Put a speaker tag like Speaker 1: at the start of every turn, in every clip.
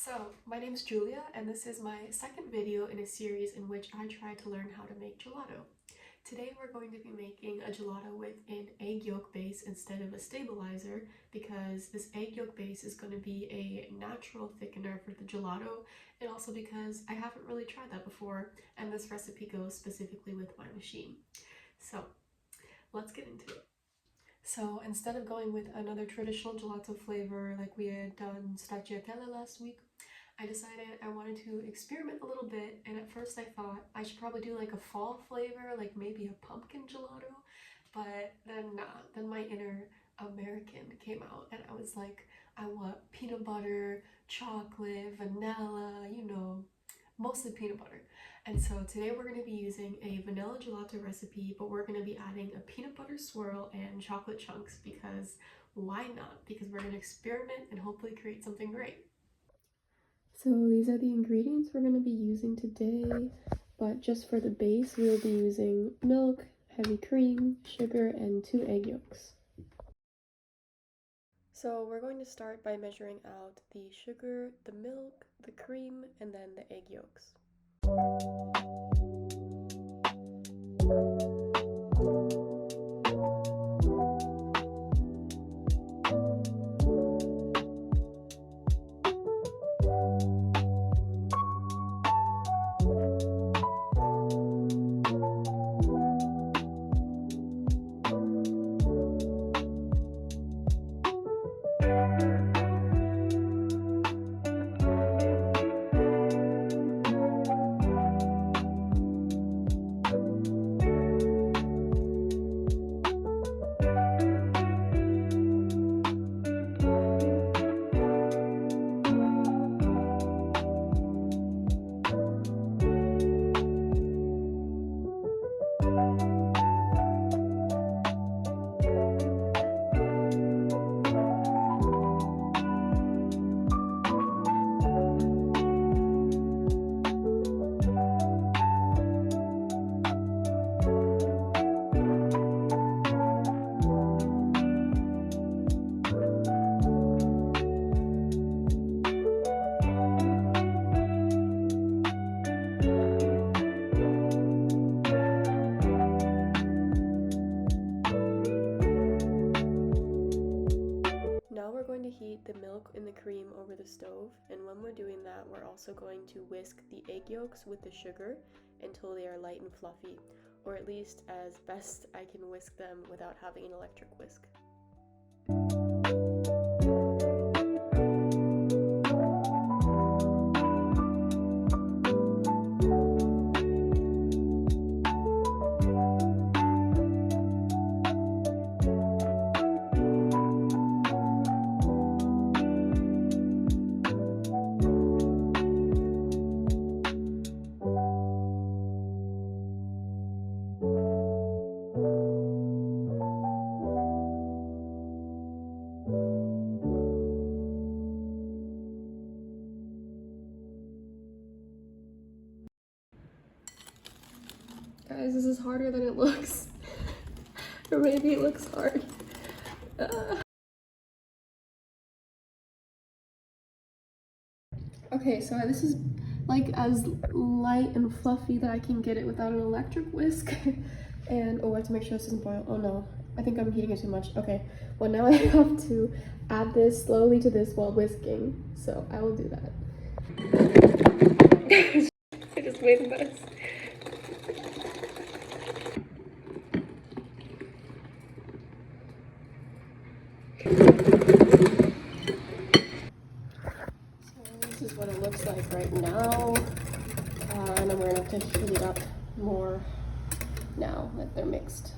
Speaker 1: So, my name is Julia, and this is my second video in a series in which I try to learn how to make gelato. Today we're going to be making a gelato with an egg yolk base instead of a stabilizer because this egg yolk base is going to be a natural thickener for the gelato, and also because I haven't really tried that before and this recipe goes specifically with my machine. So, let's get into it. So instead of going with another traditional gelato flavor like we had done stracciatella last week, I decided I wanted to experiment a little bit, and at first I thought I should probably do like a fall flavor, like maybe a pumpkin gelato, but then nah, then my inner American came out and I was like, I want peanut butter, chocolate, vanilla, mostly peanut butter. And so today we're going to be using a vanilla gelato recipe, but we're going to be adding a peanut butter swirl and chocolate chunks because why not? Because we're going to experiment and hopefully create something great. So these are the ingredients we're going to be using today, but just for the base we'll be using milk, heavy cream, sugar, and 2 egg yolks. So we're going to start by measuring out the sugar, the milk, the cream, and then the egg yolks. Now we're going to heat the milk and the cream over the stove, and when we're doing that, we're also going to whisk the egg yolks with the sugar until they are light and fluffy, or at least as best I can whisk them without having an electric whisk. Guys, this is harder than it looks. Or maybe it looks hard. Okay, so this is like as light and fluffy that I can get it without an electric whisk. And oh, I have to make sure this doesn't boil. Oh no, I think I'm heating it too much. Okay, well now I have to add this slowly to this while whisking. So I will do that. I just made a mess. This is what it looks like right now, and then we're gonna have to heat it up more now that they're mixed.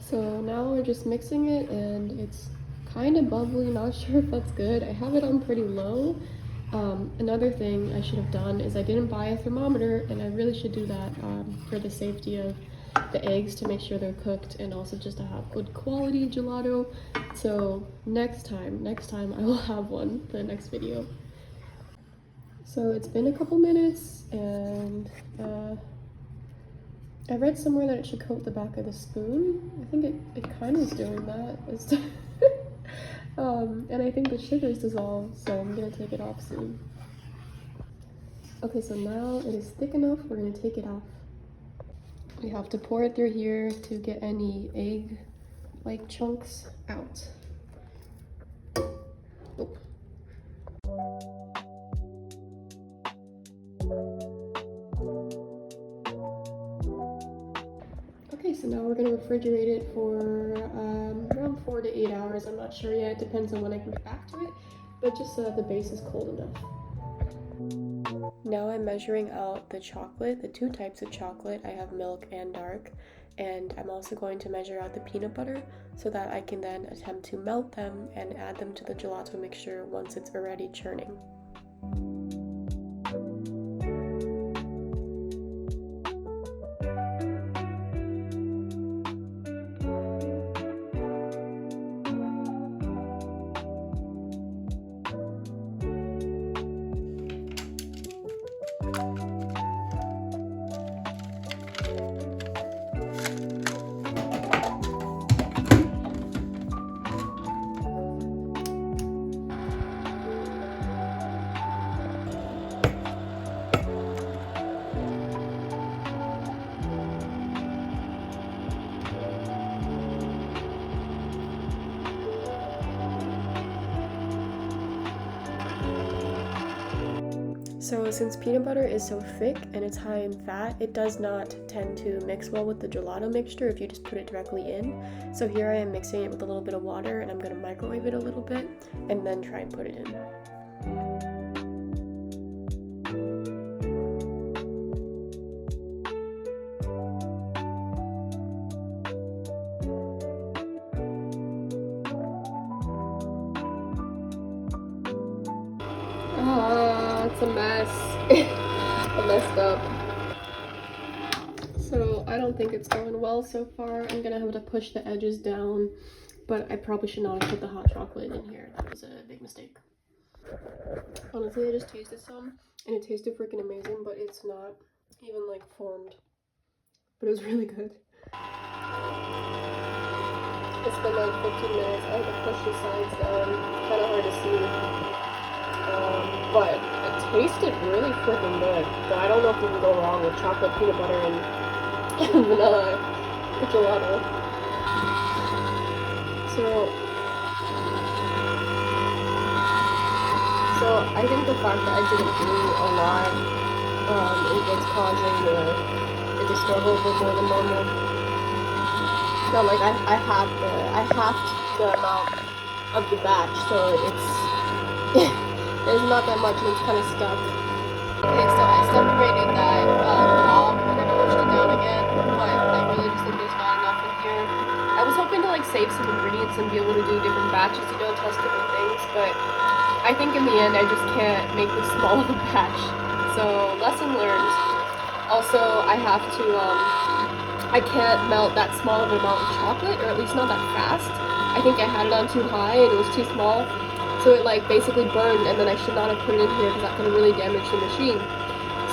Speaker 1: So now we're just mixing it, and it's kind of bubbly, not sure if that's good. I have it on pretty low. Another thing I should have done is I didn't buy a thermometer, and I really should do that for the safety of the eggs, to make sure they're cooked and also just to have good quality gelato. So next time I will have one for the next video. So it's been a couple minutes, and I read somewhere that it should coat the back of the spoon. I think it kind of is doing that. And I think the sugar is dissolved, so I'm gonna take it off soon. Okay, so now it is thick enough, we're gonna take it off. We have to pour it through here to get any egg-like chunks out. Oh. Okay, so now we're gonna refrigerate it for around 4 to 8 hours. I'm not sure yet, it depends on when I can get back to it, but just so that the base is cold enough. Now I'm measuring out the chocolate, the two types of chocolate. I have milk and dark, and I'm also going to measure out the peanut butter so that I can then attempt to melt them and add them to the gelato mixture once it's already churning. So since peanut butter is so thick and it's high in fat, it does not tend to mix well with the gelato mixture if you just put it directly in. So here I am mixing it with a little bit of water, and I'm going to microwave it a little bit and then try and put it in. It's a mess. I messed up. So I don't think it's going well so far. I'm gonna have to push the edges down, but I probably should not have put the hot chocolate in here. That was a big mistake. Honestly, I just tasted some and it tasted freaking amazing, but it's not even like formed. But it was really good. It's been like 15 minutes. I had to push the sides down. Kind of hard to see. But it tasted really freaking good. So I don't know if you can go wrong with chocolate, peanut butter, and vanilla gelato. So I think the fact that I didn't do a lot is what's causing it to struggle a bit more than normal. So like I halved the amount of the batch, so it's there's not that much and it's kind of stuck. Okay, so I separated that knob and then pushed it down again, but I really just think there's not enough in here. I was hoping to like save some ingredients and be able to do different batches, you know, test different things, but I think in the end I just can't make this small of a batch. So lesson learned. Also, I have to, I can't melt that small of an amount of chocolate, or at least not that fast. I think I had it on too high and it was too small. So it like basically burned, and then I should not have put it in here because that could have really damaged the machine.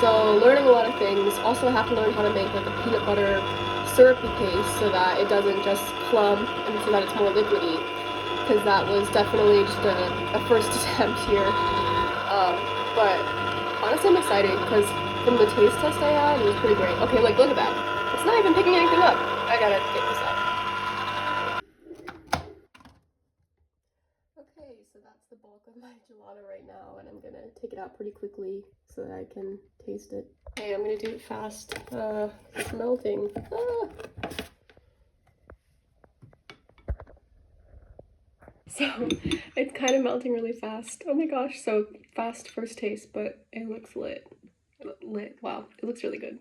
Speaker 1: So learning a lot of things. Also I have to learn how to make like a peanut butter syrupy paste so that it doesn't just clump and so that it's more liquidy, because that was definitely just a first attempt here. But honestly I'm excited because from the taste test I had, it was pretty great. Okay, like look at that. It's not even picking anything up. I gotta get this out. Okay, so that's the bulk of my gelato right now, and I'm gonna take it out pretty quickly so that I can taste it. Okay, I'm gonna do it fast. It's melting. Ah. So it's kind of melting really fast. Oh my gosh, so fast first taste, but it looks lit. Wow, it looks really good.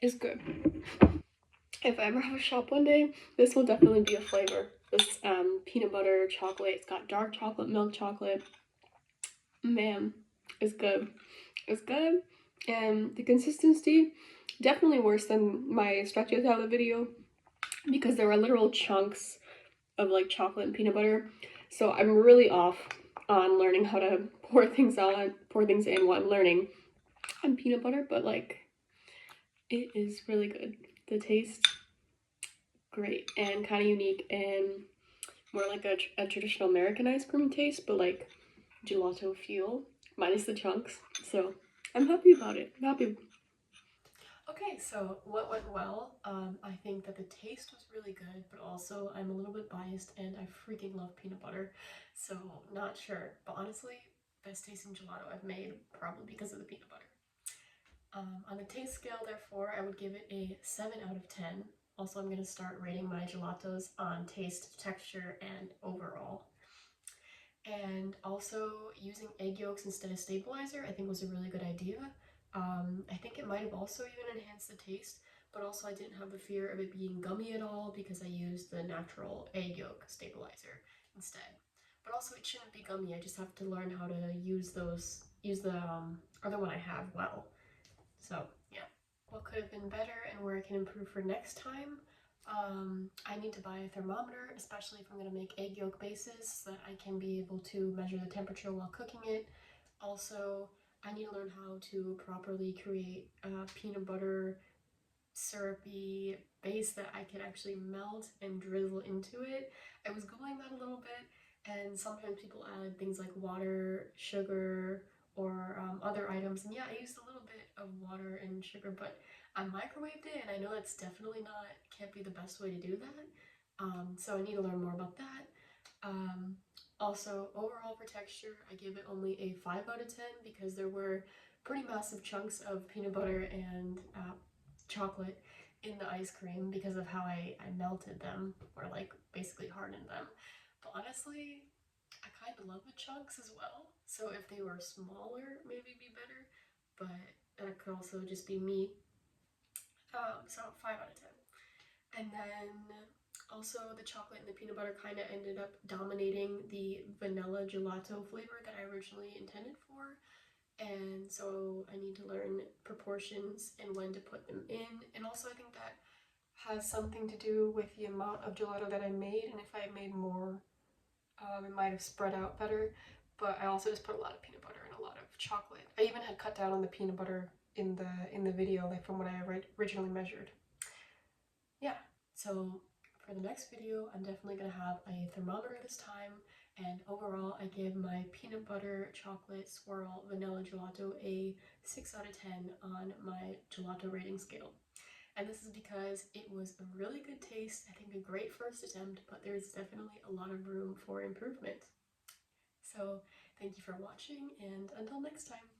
Speaker 1: It's good. If I ever have a shop one day, this will definitely be a flavor. This peanut butter chocolate, it's got dark chocolate, milk chocolate. Man, it's good. It's good. And the consistency, definitely worse than my stretches out of the video, because there were literal chunks of like chocolate and peanut butter. So I'm really off on learning how to pour things in while I'm learning on peanut butter, but like It is really good. The taste, great and kind of unique and more like a traditional American ice cream taste, but like gelato feel, minus the chunks. So I'm happy about it. I'm happy. Okay, so what went well? I think that the taste was really good, but also I'm a little bit biased and I freaking love peanut butter. So not sure, but honestly, best tasting gelato I've made probably because of the peanut butter. On the taste scale, therefore, I would give it a 7 out of 10. Also, I'm going to start rating my gelatos on taste, texture, and overall. And also, using egg yolks instead of stabilizer, I think was a really good idea. I think it might have also even enhanced the taste, but also I didn't have the fear of it being gummy at all because I used the natural egg yolk stabilizer instead. But also, it shouldn't be gummy. I just have to learn how to use the other one I have well. So, yeah. What could have been better and where I can improve for next time? I need to buy a thermometer, especially if I'm going to make egg yolk bases, so that I can be able to measure the temperature while cooking it. Also, I need to learn how to properly create peanut butter syrupy base that I can actually melt and drizzle into it. I was googling that a little bit, and sometimes people add things like water, sugar, or other items. And yeah, I used a little bit of water and sugar, but I microwaved it, and I know that's definitely not, can't be the best way to do that. So I need to learn more about that. Um, Also, overall for texture, I give it only a 5 out of 10 because there were pretty massive chunks of peanut butter and chocolate in the ice cream because of how I melted them, or like basically hardened them. But honestly, I kind of love the chunks as well. So if they were smaller, maybe it'd be better. But that could also just be me. So 5 out of 10. And then also the chocolate and the peanut butter kind of ended up dominating the vanilla gelato flavor that I originally intended for. And so I need to learn proportions and when to put them in. And also I think that has something to do with the amount of gelato that I made. And if I made more, it might have spread out better. But I also just put a lot of peanut butter and a lot of chocolate. I even had cut down on the peanut butter in the video, like from what I originally measured. Yeah, so for the next video, I'm definitely gonna have a thermometer this time, and overall I give my peanut butter chocolate swirl vanilla gelato a 6 out of 10 on my gelato rating scale. And this is because it was a really good taste, I think a great first attempt, but there's definitely a lot of room for improvement. So thank you for watching, and until next time.